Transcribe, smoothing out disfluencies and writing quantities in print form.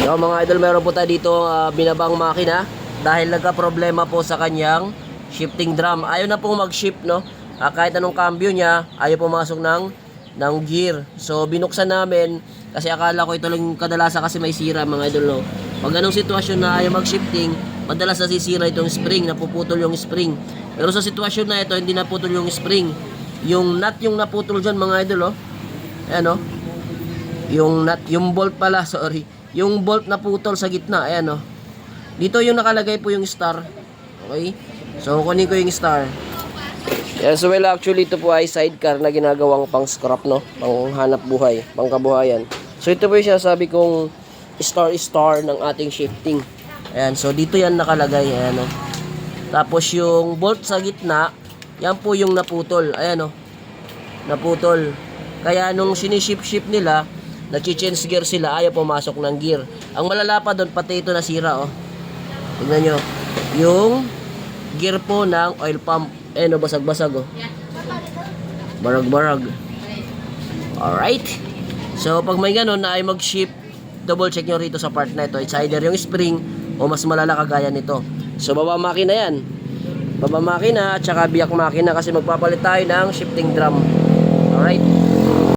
So mga idol, meron po tayo dito binabang makina dahil nagka-problema po sa kanyang shifting drum. Ayaw na pong mag-shift, no? Kahit anong cambio niya, ayaw pumasok ng gear. So binuksan namin kasi akala ko ito lang kadalasan kasi may sira, mga idol, no? Pag anong sitwasyon na ayaw mag-shifting, madalas nasisira itong spring, napuputol yung spring. Pero sa sitwasyon na ito, hindi naputol yung spring. Yung nut yung naputol dyan, mga idol, oh. Ayan, oh. Yung nut, yung bolt pala, sorry. Yung bolt na putol sa gitna, ayan, oh. Dito yung nakalagay po yung star. Okay? So, kunin ko yung star. Yan, so well, actually, ito po ay sidecar na ginagawang pang scrap, no? Pang hanap buhay, pang kabuhayan. So, ito po yung sinasabi kong star ng ating shifting. Ayan, so dito yan nakalagay, ayan, oh. Tapos yung bolt sa gitna, yan po yung naputol, ayan, oh. Naputol. Kaya nung sinishift nila, nag-change gear sila, ayaw pumasok ng gear. Ang malala pa doon, pati ito nasira, oh. Tignan nyo. Yung gear po ng oil pump. Ayan, oh, basag-basag, oh. Barag-barag. Alright. So, pag may ganun na ay mag-shift, double check nyo rito sa part na ito. It's either yung spring o mas malala kagaya nito. So, baba makina yan. Baba makina at saka biyak makina kasi magpapalit tayo ng shifting drum. Alright.